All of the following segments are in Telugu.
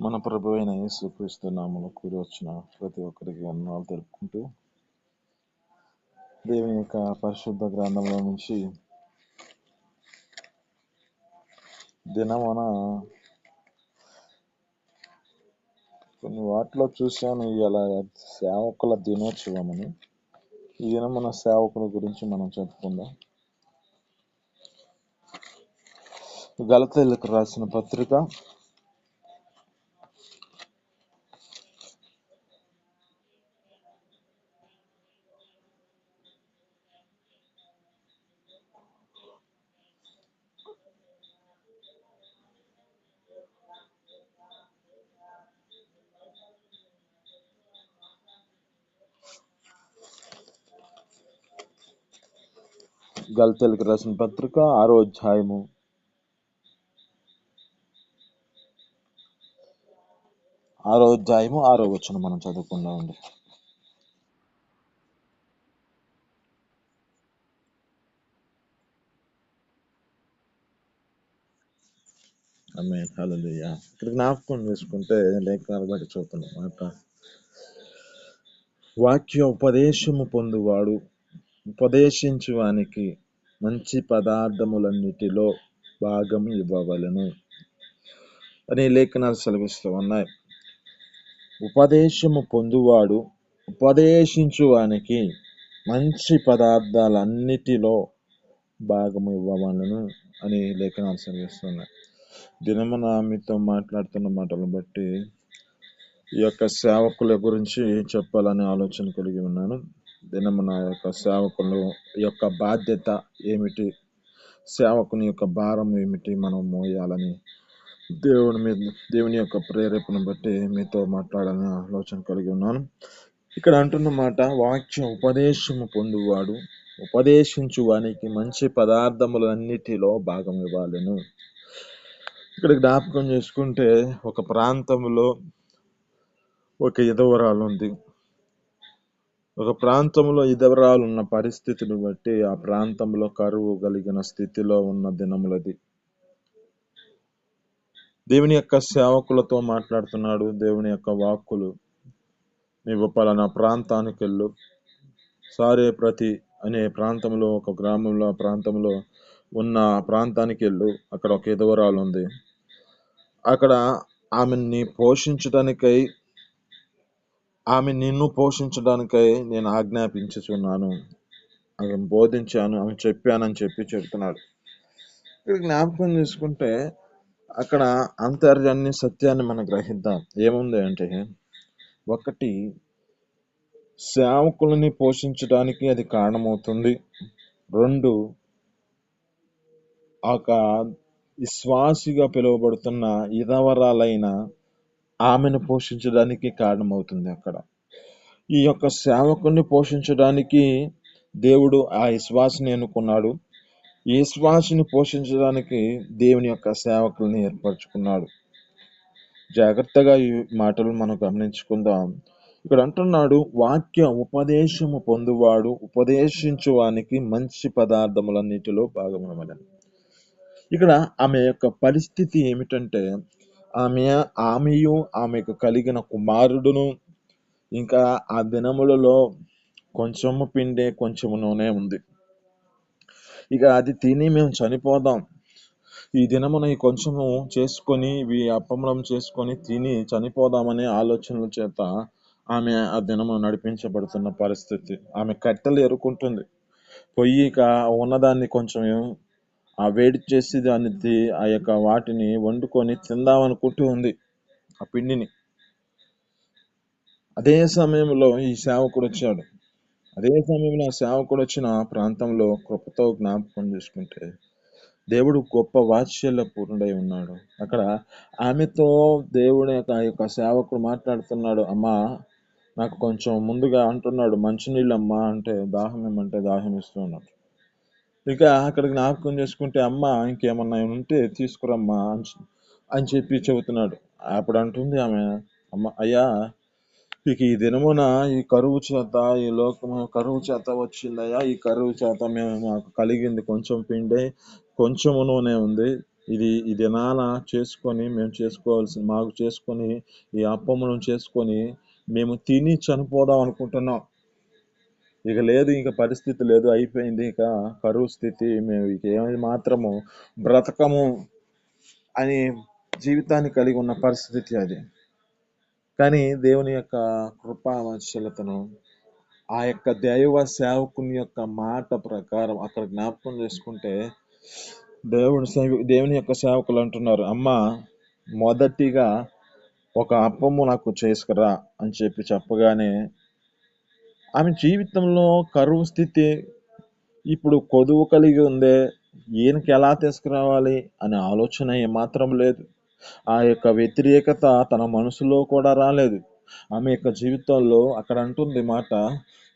మన ప్రభు అయిన యేసుక్రీస్తు నామములో కూడి వచ్చిన ప్రతి ఒక్కరికి వందనాలు తెలుపుకుంటూ, దేవుని యొక్క పరిశుద్ధ గ్రంథంలో నుంచి దినమున కొన్ని వాటిలో చూశాను. ఇలా సేవకుల దినోత్సవం అని. ఈ దినమున సేవకుల గురించి మనం చెప్పుకుందాం. గలతీయులకు రాసిన పత్రిక 6వ అధ్యాయము 6వ వచనం మనం చదువుకుందామండి. ఆమేన్, హల్లెలూయా. ఇక్కడ జ్ఞాపకం చేసుకుంటే లేఖనాలు బట్టి చూస్తున్నమాట, వాక్య ఉపదేశము పొందువాడు ఉపదేశించువానికి మంచి పదార్థములన్నిటిలో భాగం ఇవ్వవలెను అని లేఖనాలు సెలవిస్తూ ఉన్నాయి. ఉపదేశము పొందువాడు ఉపదేశించువానికి మంచి పదార్థాలన్నిటిలో భాగము ఇవ్వవలను అని లేఖనాలు సెలవిస్తున్నాయి. దినమున మీతో మాట్లాడుతున్న మాటలను బట్టి ఈ యొక్క సేవకుల గురించి చెప్పాలనే ఆలోచన కలిగి ఉన్నాను. దినమున యొక్క సేవకులు యొక్క బాధ్యత ఏమిటి, సేవకుని యొక్క భారం ఏమిటి, మనం మోయాలని దేవుని యొక్క ప్రేరేపణ బట్టి మీతో మాట్లాడాలని ఆలోచన కలిగి ఉన్నాను. ఇక్కడ అంటున్న మాట, వాక్య ఉపదేశము పొందువాడు ఉపదేశించువానికి మంచి పదార్థములన్నిటిలో భాగం ఇవ్వాలను. ఇక్కడ జ్ఞాపకం చేసుకుంటే, ఒక ప్రాంతంలో ఒక విధవరాలు ఉంది. ఒక ప్రాంతంలో విధవరాలు ఉన్న పరిస్థితిని బట్టి ఆ ప్రాంతంలో కరువు కలిగిన స్థితిలో ఉన్న దినములది. దేవుని యొక్క సేవకులతో మాట్లాడుతున్నాడు. దేవుని యొక్క వాక్కులు, నీవు పలానా ప్రాంతానికి వెళ్ళు, సారేప్రతి అనే ప్రాంతంలో, ఒక గ్రామంలో, ఆ ప్రాంతంలో ఉన్న ప్రాంతానికి వెళ్ళు, అక్కడ ఒక విధవరాలు ఉంది. అక్కడ ఆమెని పోషించడానికై, ఆమె నిన్ను పోషించడానికై నేను ఆజ్ఞాపించుచున్నాను, ఆమె బోధించాను, ఆమె చెప్పానని చెప్తున్నాడు. ఇక్కడ జ్ఞాపకం చేసుకుంటే అక్కడ అంతర్యాన్ని సత్యాన్ని మనం గ్రహిద్దాం. ఏముంది అంటే, ఒకటి, సేవకులని పోషించడానికి అది కారణమవుతుంది. 2, ఒక విశ్వాసిగా పిలువబడుతున్న విధవరాలైన ఆమెను పోషించడానికి కారణమవుతుంది. అక్కడ ఈ యొక్క సేవకుని పోషించడానికి దేవుడు ఆ విశ్వాసిని ఎన్నుకున్నాడు. ఈ విశ్వాసిని పోషించడానికి దేవుని యొక్క సేవకుల్ని ఏర్పరచుకున్నాడు. జాగ్రత్తగా ఈ మాటలు మనం గమనించుకుందాం. ఇక్కడ అంటున్నాడు, వాక్య ఉపదేశము పొందువాడు ఉపదేశించువానికి మంచి పదార్థములన్నిటిలో భాగమునమని. ఇక్కడ ఆమె యొక్క పరిస్థితి ఏమిటంటే, ఆమెయు ఆమెకు కలిగిన కుమారుడును, ఇంకా ఆ దినములలో కొంచెము పిండే కొంచెము నూనె ఉంది. ఇక అది తిని మేము చనిపోదాం, ఈ దినమున ఈ కొంచెము చేసుకొని, ఇవి అప్పమరం చేసుకొని తిని చనిపోదామనే ఆలోచనల చేత ఆమె ఆ దినము నడిపించబడుతున్న పరిస్థితి. ఆమె కట్టెలు ఎరుకుంటుంది. పొయ్యి ఉన్నదాన్ని కొంచెం ఆ వేడి చేసి దాన్ని ఆ యొక్క వాటిని వండుకొని తిందామనుకుంటూ ఉంది, ఆ పిండిని. అదే సమయంలో ఈ సేవకుడు వచ్చాడు. అదే సమయంలో ఆ సేవకుడు వచ్చిన ప్రాంతంలో కృపతో జ్ఞాపకం చేసుకుంటే, దేవుడు గొప్ప వాత్సల్య పూర్ణుడై ఉన్నాడు. అక్కడ ఆమెతో దేవుని యొక్క సేవకుడు మాట్లాడుతున్నాడు. అమ్మా, నాకు కొంచెం ముందుగా అంటున్నాడు, మంచినీళ్ళు అమ్మా అంటే, దాహం ఏమంటే దాహం ఇస్తూ ఉన్నాడు. ఇక అక్కడ జ్ఞాపకం చేసుకుంటే, అమ్మ ఇంకేమన్నా ఉంటే తీసుకురమ్మా అని చెప్పి చెబుతున్నాడు. అప్పుడు అంటుంది ఆమె, అమ్మ, అయ్యా, ఇక ఈ దినమున ఈ కరువు చేత, ఈ లోకము కరువు చేత వచ్చిందయ్యా. ఈ కరువు చేత మాకు కలిగింది కొంచెం పిండి, కొంచెము నూనె ఉంది. ఈ దినాన చేసుకొని మేము మాకు చేసుకొని ఈ అప్పమును చేసుకొని మేము తిని చనిపోదాం అనుకుంటున్నాం. ఇక లేదు, ఇక పరిస్థితి లేదు, అయిపోయింది, ఇక కరువు స్థితి, మేము ఇక ఏమి మాత్రము బ్రతకము అని జీవితాన్ని కలిగి ఉన్న పరిస్థితి అది. కానీ దేవుని యొక్క కృపావశలతను ఆ యొక్క దైవ సేవకుని యొక్క మాట ప్రకారం అక్కడ జ్ఞాపకం చేసుకుంటే దేవుని యొక్క సేవకులు అంటున్నారు, అమ్మ మొదటిగా ఒక అప్పము నాకు చేసుకురా అని చెప్పగానే ఆమె జీవితంలో కరువు స్థితి ఇప్పుడు కొదువు కలిగి ఉందే, ఈయనకి ఎలా తీసుకురావాలి అనే ఆలోచన ఏమాత్రం లేదు. ఆ యొక్క వ్యతిరేకత తన మనసులో కూడా రాలేదు. ఆమె యొక్క జీవితంలో అక్కడ అంటుంది మాట,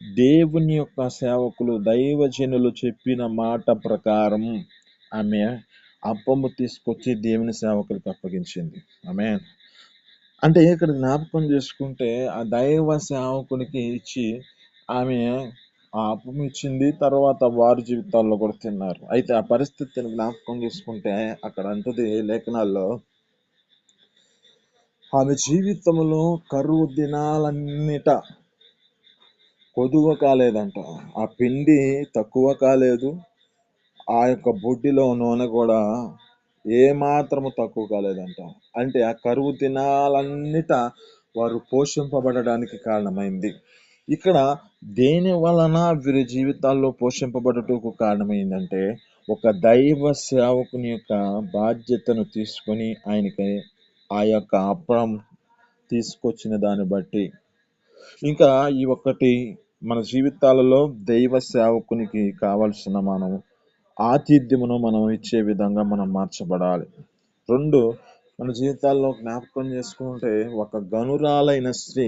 దేవుని యొక్క సేవకులు దైవజనులు చెప్పిన మాట ప్రకారం ఆమె అప్పము తీసుకొచ్చి దేవుని సేవకులకు అప్పగించింది. ఆమె అంటే ఇక్కడ జ్ఞాపకం చేసుకుంటే ఆ దైవ సేవకునికి ఇచ్చి ఆమె ఆ అప్పం ఇచ్చింది, తర్వాత వారి జీవితాల్లో కూడా తిన్నారు. అయితే ఆ పరిస్థితిని జ్ఞాపకం చేసుకుంటే అక్కడ అంటుంది లేఖనాల్లో, ఆమె జీవితంలో కరువు దినాలన్నిట కొదువ కాలేదంట. ఆ పిండి తక్కువ కాలేదు, ఆ యొక్క బుడ్డిలో నూనె కూడా ఏమాత్రము తక్కువ కాలేదంట. అంటే ఆ కరువు దినాలన్నిట వారు పోషింపబడడానికి కారణమైంది. ఇక్కడ దేని వలన వీరి జీవితాల్లో పోషింపబడటకు కారణమైందంటే ఒక దైవ సేవకుని యొక్క బాధ్యతను తీసుకొని ఆయనకి ఆ యొక్క అప్పం తీసుకొచ్చిన దాన్ని బట్టి. ఇంకా ఈ ఒక్కటి మన జీవితాలలో దైవ సేవకునికి కావలసిన మనం ఆతిథ్యమును మనం ఇచ్చే విధంగా మనం మార్చబడాలి. 2, మన జీవితాల్లో జ్ఞాపకం చేసుకుంటే ఒక గనురాలైన స్త్రీ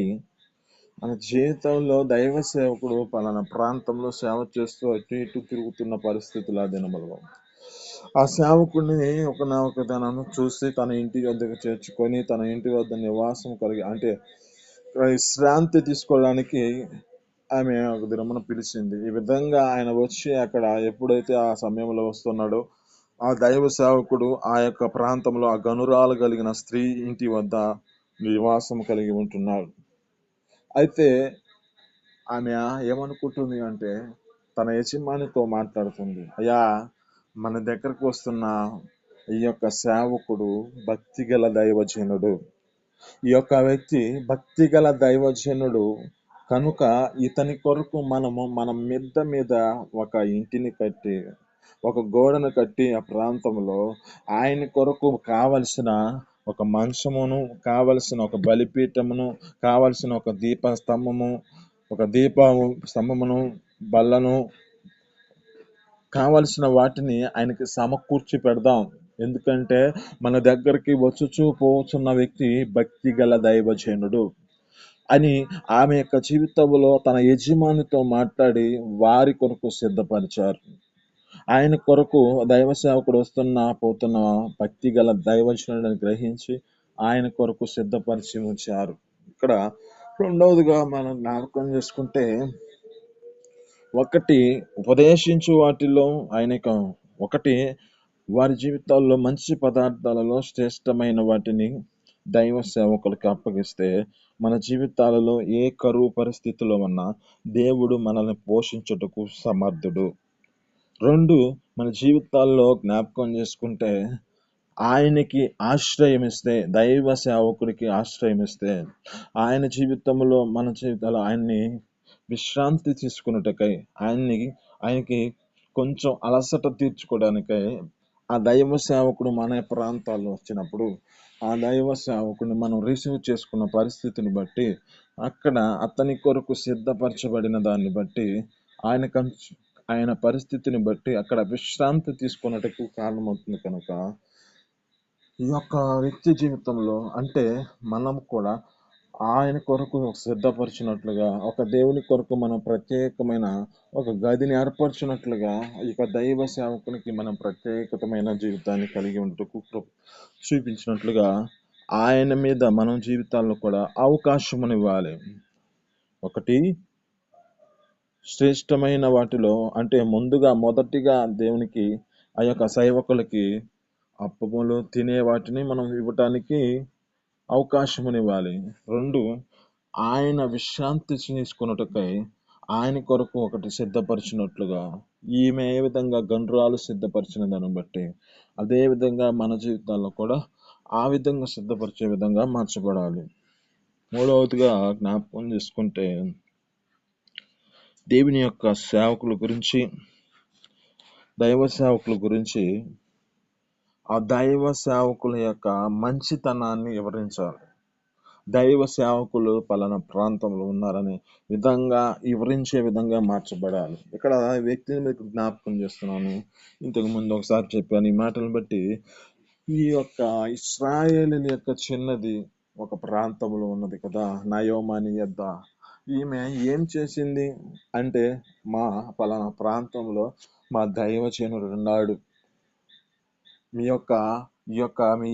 మన జీవితంలో దైవ సేవకుడు పలానా ప్రాంతంలో సేవ చేస్తూ అటు ఇటు తిరుగుతున్న పరిస్థితులు ఆ దినములలో ఆ సేవకుడిని ఒకనొకను చూసి తన ఇంటి వద్దకు చేర్చుకొని తన ఇంటి వద్ద నివాసం కలిగి అంటే విశ్రాంతి తీసుకోవడానికి ఆమె ఒక దినమున పిలిచింది. ఈ విధంగా ఆయన వచ్చి అక్కడ ఎప్పుడైతే ఆ సమయంలో వస్తున్నాడో ఆ దైవ సేవకుడు ఆ యొక్క ప్రాంతంలో ఆ గనురాలు కలిగిన స్త్రీ ఇంటి వద్ద నివాసం కలిగి ఉంటున్నాడు. అయితే ఆమె ఏమనుకుంటుంది అంటే తన యజమానితో మాట్లాడుతుంది, అయ్యా మన దగ్గరకు వస్తున్న ఈ యొక్క సేవకుడు భక్తిగల దైవజనుడు, ఈ యొక్క వ్యక్తి భక్తిగల దైవజనుడు కనుక ఇతని కొరకు మన మిద్ద మీద ఒక ఇంటిని కట్టి ఒక గోడను కట్టి ఆ ప్రాంతంలో ఆయన కొరకు కావలసిన ఒక మంచమును, కావలసిన ఒక బలిపీఠమును, కావలసిన ఒక దీప స్తంభమును, బల్లను, కావలసిన వాటిని ఆయనకి సమకూర్చి పెడదాం. ఎందుకంటే మన దగ్గరికి వచ్చుచూ పోచున్న వ్యక్తి భక్తి గల దైవజనుడు అని ఆమె యొక్క జీవితంలో తన యజమానితో మాట్లాడి వారి కొరకు సిద్ధపరిచారు. ఆయన కొరకు దైవ సేవకుడు పోతున్న భక్తి గల దైవజనుడిని గ్రహించి ఆయన కొరకు సిద్ధపరిచి ఉంచారు. ఇక్కడ రెండవదిగా మనం జ్ఞాపకం చేసుకుంటే, ఒకటి ఉపదేశించు వాటిలో ఒకటి వారి జీవితాల్లో మంచి పదార్థాలలో శ్రేష్టమైన వాటిని దైవ సేవకులకు అప్పగిస్తే మన జీవితాలలో ఏ కరువు పరిస్థితిలో ఉన్నా దేవుడు మనల్ని పోషించుటకు సమర్థుడు. 2, మన జీవితాల్లో జ్ఞాపకం చేసుకుంటే ఆయనకి ఆశ్రయం ఇస్తే, దైవ సేవకుడికి ఆశ్రయం ఇస్తే ఆయన జీవితంలో మన జీవితాలు ఆయన్ని విశ్రాంతి తీసుకున్నటకై ఆయనకి కొంచెం అలసట తీర్చుకోవడానికై ఆ దైవ సేవకుడు మన ప్రాంతాల్లో వచ్చినప్పుడు ఆ దైవ సేవకుడిని మనం రిసీవ్ చేసుకున్న పరిస్థితిని బట్టి అక్కడ అతని కొరకు సిద్ధపరచబడిన దాన్ని బట్టి ఆయన పరిస్థితిని బట్టి అక్కడ విశ్రాంతి తీసుకున్నటకు కారణమవుతుంది. కనుక ఈ యొక్క వ్యక్తి జీవితంలో అంటే మనం కూడా ఆయన కొరకు సిద్ధపరిచినట్లుగా ఒక దేవుని కొరకు మనం ప్రత్యేకమైన ఒక గదిని ఏర్పరిచినట్లుగా ఇక దైవ సేవకునికి మనం ప్రత్యేకమైన జీవితాన్ని కలిగి ఉంటూ చూపించినట్లుగా ఆయన మీద మనం జీవితాల్లో కూడా అవకాశమునివ్వాలి. ఒకటి శ్రేష్టమైన వాటిలో అంటే మొదటిగా దేవునికి ఆ యొక్క సేవకులకి అప్పములు తినే వాటిని మనం ఇవ్వటానికి అవకాశమునివ్వాలి. 2, ఆయన విశ్రాంతి తీసుకొనుటకై ఆయన కొరకు ఒకటి సిద్ధపరిచినట్లుగా, ఈమె ఏ విధంగా గండ్రాలు సిద్ధపరిచిన దాన్ని బట్టి అదే విధంగా మన జీవితాల్లో కూడా ఆ విధంగా సిద్ధపరిచే విధంగా మార్చబడాలి. 3వదిగా జ్ఞాపకం చేసుకుంటే దేవుని యొక్క సేవకుల గురించి, దైవ సేవకుల గురించి, ఆ దైవ సేవకుల యొక్క మంచితనాన్ని వివరించాలి. దైవ సేవకులు పలానా ప్రాంతంలో ఉన్నారనే విధంగా వివరించే విధంగా మార్చబడాలి. ఇక్కడ వ్యక్తిని మీకు జ్ఞాపకం చేస్తున్నాను. ఇంతకు ముందు ఒకసారి చెప్పాను. ఈ మాటలను బట్టి ఈ యొక్క ఇశ్రాయేలీయుల యొక్క చిన్నది ఒక ప్రాంతంలో ఉన్నది కదా, నయోమాని యొద్ద. ఈమె ఏం చేసింది అంటే, మా పలానా ప్రాంతంలో మా దైవజనుడు ఉన్నాడు, మీ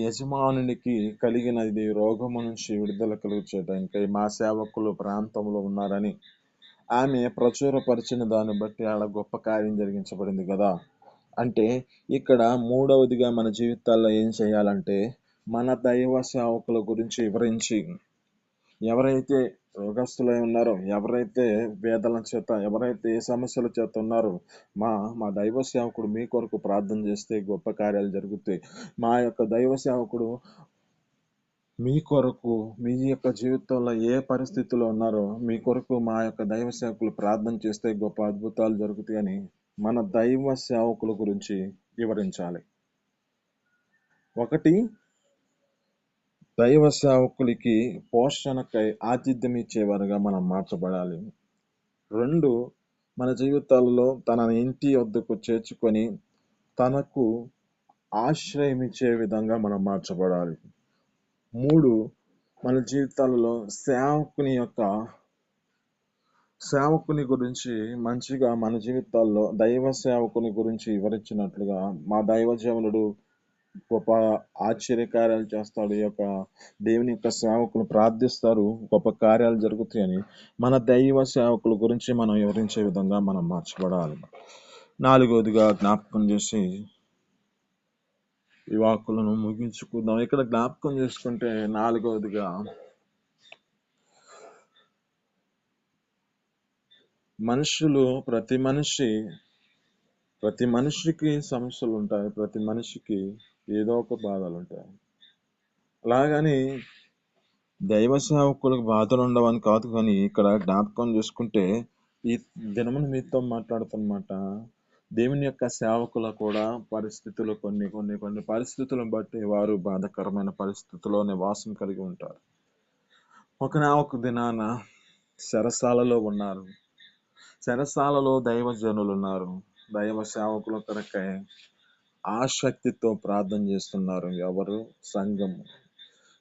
యజమానునికి కలిగిన ఇది రోగము నుంచి విడుదల కలుగుచేయడానికి మా సేవకులు ప్రాంతంలో ఉన్నారని ఆమె ప్రచురపరిచిన దాన్ని బట్టి ఆడ గొప్ప కార్యం జరిగించబడింది కదా. అంటే ఇక్కడ 3వదిగా మన జీవితాల్లో ఏం చేయాలంటే, మన దైవ సేవకుల గురించి వివరించి, ఎవరైతే రోగస్తులై ఉన్నారో, ఎవరైతే వేదన చేత, ఎవరైతే ఏ సమస్యల చేత ఉన్నారో, మా దైవ సేవకుడు మీ కొరకు ప్రార్థన చేస్తే గొప్ప కార్యాలు జరుగుతాయి. మా యొక్క దైవ సేవకుడు మీ కొరకు, మీ యొక్క జీవితంలో ఏ పరిస్థితిలో ఉన్నారో మీ కొరకు మా యొక్క దైవ సేవకులు ప్రార్థన చేస్తే గొప్ప అద్భుతాలు జరుగుతాయని మన దైవ సేవకుల గురించి వివరించాలి. 1, దైవ సేవకులకి పోషణకై ఆతిథ్యం ఇచ్చేవారుగా మనం మార్చబడాలి. 2, మన జీవితాలలో తన ఇంటి వద్దకు చేర్చుకొని తనకు ఆశ్రయం ఇచ్చే విధంగా మనం మార్చబడాలి. 3, మన జీవితాలలో సేవకుని గురించి మంచిగా మన జీవితాల్లో దైవ సేవకుని గురించి వివరించినట్లుగా, మా దైవజనుడు గొప్ప ఆశ్చర్యకార్యాలు చేస్తాడు, ఈ యొక్క దేవుని యొక్క సేవకులు ప్రార్థిస్తారు, గొప్ప కార్యాలు జరుగుతాయని మన దైవ సేవకుల గురించి మనం వివరించే విధంగా మనం మార్చబడాలి. 4వదిగా జ్ఞాపకం చేసి ఈ వాక్కులను ముగించుకుందాం. ఇక్కడ జ్ఞాపకం చేసుకుంటే 4వదిగా మనుషులు, ప్రతి మనిషికి సమస్యలు ఉంటాయి, ప్రతి మనిషికి ఏదో ఒక బాధలు ఉంటాయి. అలాగని దైవ సేవకులకు బాధలు ఉండవని కాదు, కానీ ఇక్కడ జ్ఞాపకం చేసుకుంటే ఈ దినమున మీతో మాట్లాడుతున్నమాట, దేవుని యొక్క సేవకుల కూడా పరిస్థితులు కొన్ని పరిస్థితులను బట్టి వారు బాధాకరమైన పరిస్థితుల్లో నివాసం కలిగి ఉంటారు. ఒక దినాన చెరసాలలో ఉన్నారు. చెరసాలలో దైవజనులు ఉన్నారు. దైవ సేవకుల కొరకై ఆసక్తితో ప్రార్థన చేస్తున్నారు. ఎవరు?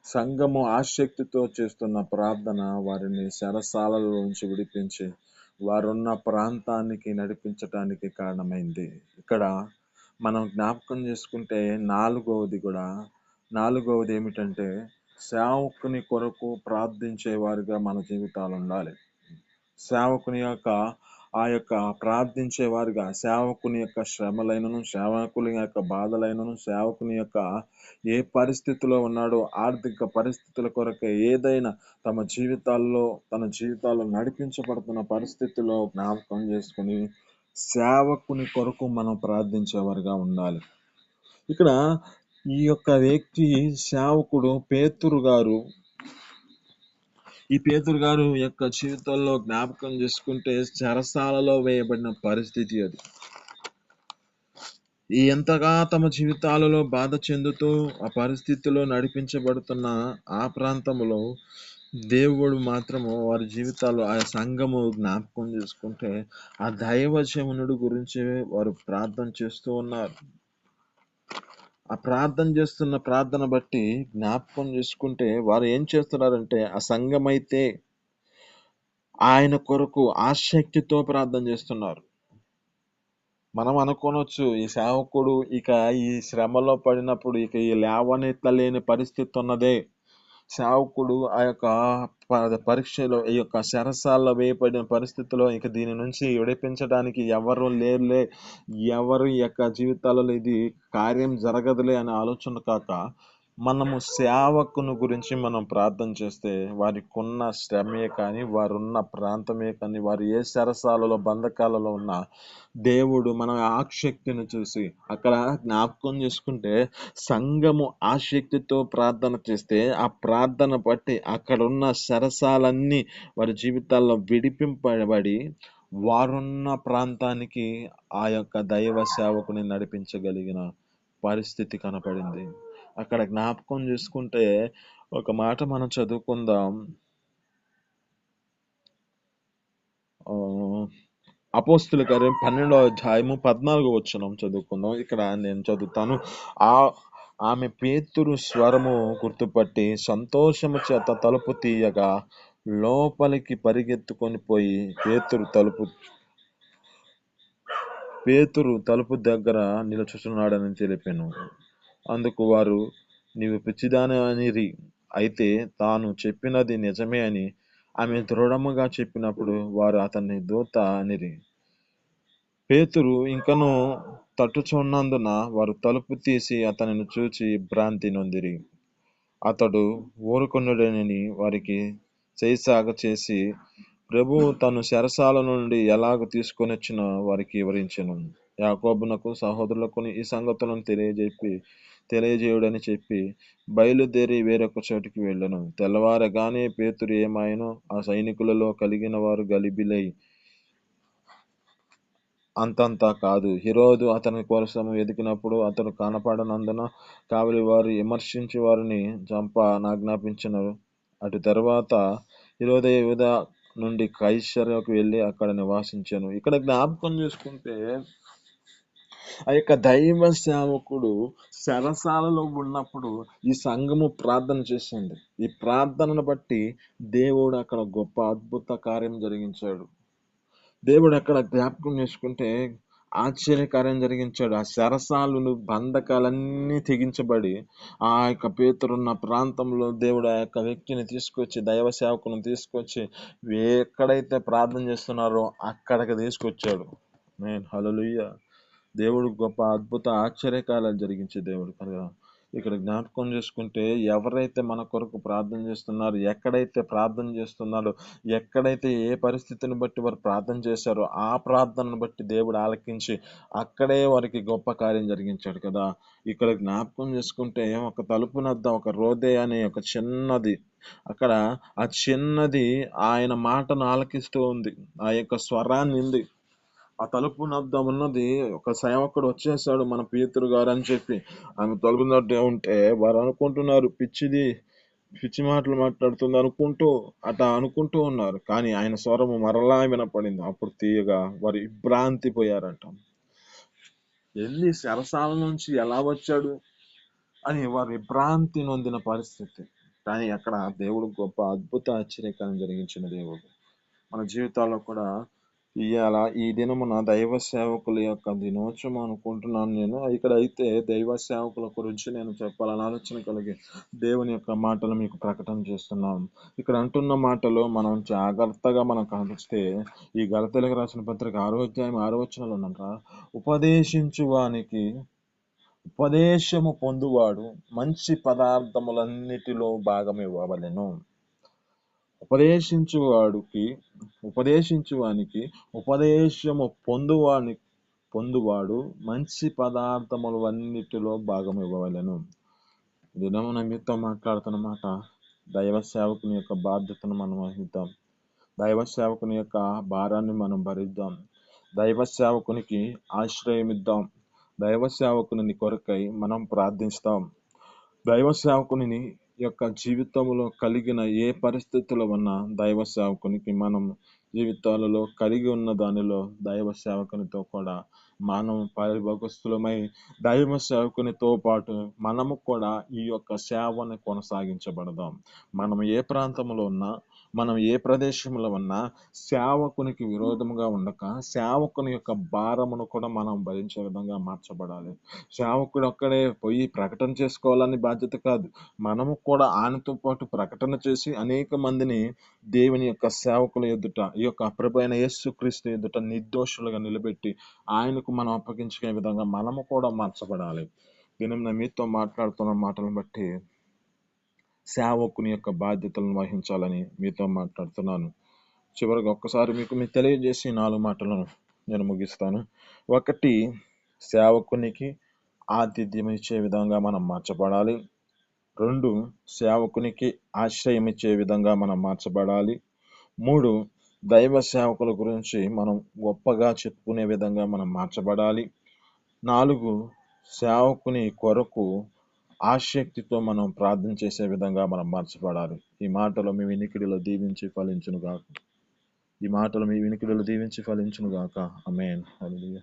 సంఘము ఆసక్తితో చేస్తున్న ప్రార్థన వారిని చెరసాలలో నుంచి విడిపించి వారున్న ప్రాంతానికి నడిపించటానికి కారణమైంది. ఇక్కడ మనం జ్ఞాపకం చేసుకుంటే 4వది ఏమిటంటే, సేవకుని కొరకు ప్రార్థించేవారుగా మన జీవితాలు ఉండాలి. సేవకుని యొక్క ప్రార్థించేవారుగా, సేవకుని యొక్క శ్రమలైనను, సేవకుని యొక్క బాధలైనను, సేవకుని యొక్క ఏ పరిస్థితిలో ఉన్నాడో ఆర్థిక పరిస్థితుల కొరకే ఏదైనా తన జీవితాల్లో నడిపించబడుతున్న పరిస్థితిలో జ్ఞాపకం చేసుకుని సేవకుని కొరకు మనం ప్రార్థించేవారుగా ఉండాలి. ఇక్కడ ఈ యొక్క వ్యక్తి సేవకుడు పేతురు గారు, ఈ పేతురు గారు యొక్క జీవితంలో జ్ఞాపకం చేసుకుంటే చెరసాలలో వేయబడిన పరిస్థితి అది. ఎంతగా తమ జీవితాలలో బాధ చెందుతూ ఆ పరిస్థితిలో నడిపించబడుతున్న ఆ ప్రాంతంలో దేవుడు మాత్రము వారి జీవితాల్లో ఆ సంఘము జ్ఞాపకం చేసుకుంటే ఆ దైవజనుడి గురించి వారు ప్రార్థన చేస్తూ ఉన్నారు. ఆ ప్రార్థన చేస్తున్న ప్రార్థన బట్టి జ్ఞాపకం చేసుకుంటే వారు ఏం చేస్తున్నారంటే, ఆ సంఘమైతే ఆయన కొరకు ఆసక్తితో ప్రార్థన చేస్తున్నారు. మనం అనుకోనొచ్చు, ఈ సేవకుడు ఇక ఈ శ్రమలో పడినప్పుడు ఇక ఈ లేవనెత్తలేని పరిస్థితి ఉన్నదే, సేవకుడు ఆ యొక్క పరీక్షలో ఈ యొక్క శరసాల్లో వేయబడిన పరిస్థితిలో ఇక దీని నుంచి విడిపించడానికి ఎవరు లేరులే, ఎవరు ఈ యొక్క జీవితాలలో ఇది కార్యం జరగదులే అనే ఆలోచన కాక మనము సేవకుని గురించి మనం ప్రార్థన చేస్తే వారికి ఉన్న శ్రమే కానీ, వారున్న ప్రాంతమే కానీ, వారు ఏ శరసాలలో బంధకాలలో ఉన్న దేవుడు మన ఆసక్తిని చూసి అక్కడ జ్ఞాపకం చేసుకుంటే సంఘము ఆసక్తితో ప్రార్థన చేస్తే ఆ ప్రార్థన బట్టి అక్కడున్న శరసాలన్నీ వారి జీవితాల్లో విడిపింపబడి వారున్న ప్రాంతానికి ఆ యొక్క దైవ సేవకుని నడిపించగలిగిన పరిస్థితి కనపడింది. అక్కడ జ్ఞాపకం చేసుకుంటే ఒక మాట మనం చదువుకుందాం. అపోస్తుల కార్యం 12వ అధ్యాయము 14వ వచనం చదువుకుందాం. ఇక్కడ నేను చదువుతాను. ఆమె పేతురు స్వరము గుర్తుపట్టి సంతోషము చేత తలుపు తీయగా లోపలికి పరిగెత్తుకొని పోయి పేతురు తలుపు దగ్గర నిలుచుచున్నాడని తెలిపాను. అందుకు వారు, నీవు పిచ్చిదాని అనిరి, అయితే తాను చెప్పినది నిజమే అని ఆమె దృఢముగా చెప్పినప్పుడు వారు అతన్ని దూత అనిరి. పేతురు ఇంకనూ తట్టుచున్నందున వారు తలుపు తీసి అతనిని చూచి భ్రాంతి నొందిరి. అతడు ఊరుకొనుడని వారికి చేసాగ చేసి ప్రభువు తను చెరసాల నుండి ఎలాగ తీసుకొని వచ్చిన వారికి వివరించెను. యాకోబునకు సహోదరులకు ఈ సంగతులను తెలియజేయుడని చెప్పి బయలుదేరి వేరొక చోటికి వెళ్ళెను. తెల్లవారగానే పేతురు ఏమాయనో ఆ సైనికులలో కలిగిన వారు గలిబిలై అంతంతా కాదు. హెరోదు అతని కోసం వెతికినప్పుడు అతను కనపడనందున కావలి వారు విమర్శించి వారిని ఆజ్ఞాపించినారు. అటు తర్వాత హెరోదు యూదా నుండి కైసరకు వెళ్ళి అక్కడ నివాసించాను. ఇక్కడ జ్ఞాపకం చేసుకుంటే ఆ యొక్క దైవ సేవకుడు శరసాలలో ఉన్నప్పుడు ఈ సంఘము ప్రార్థన చేసింది. ఈ ప్రార్థనను బట్టి దేవుడు అక్కడ గొప్ప అద్భుత కార్యం జరిగించాడు. దేవుడు అక్కడ జ్ఞాపకం చేసుకుంటే ఆశ్చర్యకార్యం జరిగించాడు. ఆ శరసాలు బంధకాలన్నీ తెగించబడి ఆ యొక్క పేతురున్న ప్రాంతంలో దేవుడు ఆ యొక్క వ్యక్తిని తీసుకొచ్చి దైవ సేవకుని తీసుకొచ్చి ఎక్కడైతే ప్రార్థన చేస్తున్నారో అక్కడికి తీసుకొచ్చాడు. హల్లెలూయా. దేవుడు గొప్ప అద్భుత ఆశ్చర్యకార్యాలు జరిగించే దేవుడు కదా. ఇక్కడ జ్ఞాపకం చేసుకుంటే ఎవరైతే మన కొరకు ప్రార్థన చేస్తున్నారో, ఎక్కడైతే ప్రార్థన చేస్తున్నారో, ఎక్కడైతే ఏ పరిస్థితిని బట్టి వారు ప్రార్థన చేశారో ఆ ప్రార్థనను బట్టి దేవుడు ఆలకించి అక్కడే వారికి గొప్ప కార్యం జరిగించాడు కదా. ఇక్కడ జ్ఞాపకం చేసుకుంటే ఒక తలుపునద్ద ఒక రోదే అనే ఒక చిన్నది, అక్కడ ఆ చిన్నది ఆయన మాటను ఆలకిస్తూ ఉంది. ఆ యొక్క స్వరాన్ని ఉంది. ఆ తలుపు నద్ద ఉన్నది ఒక సేవకుడు వచ్చేసాడు మన పేతురు గారు అని చెప్పి ఆమె తలుపు నద్ద ఉంటే వారు అనుకుంటున్నారు పిచ్చి మాటలు మాట్లాడుతుంది అనుకుంటూ ఉన్నారు. కానీ ఆయన స్వరము మరలా వినపడింది. అప్పుడు తీయగా వారు విభ్రాంతి పోయారంట. ఎన్ని శరసాల నుంచి ఎలా వచ్చాడు అని వారు విభ్రాంతి నొందిన పరిస్థితి. కానీ అక్కడ దేవుడు గొప్ప అద్భుత ఆశ్చర్యకారం జరిగించిన దేవుడు. మన జీవితాల్లో కూడా ఈ దినమున దైవ సేవకుల యొక్క దినోత్సవం అనుకుంటున్నాను నేను. ఇక్కడ అయితే దైవ సేవకుల గురించి నేను చెప్పాలని ఆలోచన కలిగి దేవుని యొక్క మాటలు మీకు ప్రకటన చేస్తున్నాం. ఇక్కడ అంటున్న మాటలు మనం జాగ్రత్తగా మనం కనిపిస్తే ఈ గలతీయులకు రాసిన పత్రిక 6వ అధ్యాయం 6వ వచనంలో ఉందంట, ఉపదేశము పొందువాడు మంచి పదార్థములన్నిటిలో భాగమివ్వవలెను. ఉపదేశించువానికి ఉపదేశము పొందువాడు మంచి పదార్థములన్నిటిలో భాగం ఇవ్వవలెను. దినమున మీతో మాట్లాడుతున్నమాట దైవ సేవకుని యొక్క బాధ్యతను మనం వహిద్దాం. దైవ సేవకుని యొక్క భారాన్ని మనం భరిద్దాం. దైవ సేవకునికి ఆశ్రయం ఇద్దాం. దైవ సేవకుని కొరకై మనం ప్రార్థిస్తాం. దైవ సేవకుని యొక్క జీవితంలో కలిగిన ఏ పరిస్థితుల్లో ఉన్న దైవ సేవకునికి మనం జీవితాలలో కలిగి ఉన్న దానిలో దైవ సేవకునితో కూడా మనం పరిభాగస్తులమై దైవ సేవకునితో పాటు మనము కూడా ఈ యొక్క సేవని కొనసాగించబడదాం. మనం ఏ ప్రాంతంలో ఉన్నా మనం ఏ ప్రదేశంలో ఉన్నా సేవకునికి విరోధముగా ఉండక సేవకుని యొక్క భారమును కూడా మనం భరించే విధంగా మార్చబడాలి. సేవకుడు ఒక్కడే పోయి ప్రకటన చేసుకోవాలని బాధ్యత కాదు. మనము కూడా ఆయనతో పాటు ప్రకటన చేసి అనేక మందిని దేవుని యొక్క సేవకుల ఎదుట, ఈ యొక్క ప్రభువైన యేసుక్రీస్తు ఎదుట నిర్దోషులుగా నిలబెట్టి ఆయనకు మనం అప్పగించుకునే విధంగా మనము కూడా మార్చబడాలి. నేను మీతో మాట్లాడుతున్న మాటలను బట్టి సేవకుని యొక్క బాధ్యతలను వహించాలని మీతో మాట్లాడుతున్నాను. చివరిగా ఒక్కసారి మీకు తెలియజేసి 4 మాటలను నేను ముగిస్తాను. 1, సేవకునికి ఆతిథ్యం ఇచ్చే విధంగా మనం మార్చబడాలి. 2, సేవకునికి ఆశ్రయం ఇచ్చే విధంగా మనం మార్చబడాలి. 3, దైవ సేవకుల గురించి మనం గొప్పగా చెప్పుకునే విధంగా మనం మార్చబడాలి. 4, సేవకుని కొరకు ఆసక్తితో మనం ప్రార్థన చేసే విధంగా మనం మార్చబడాలి. ఈ మాటలు మీ వినికిడిలో దీవించి ఫలించును గాక. ఆమేన్. హల్లెలూయా.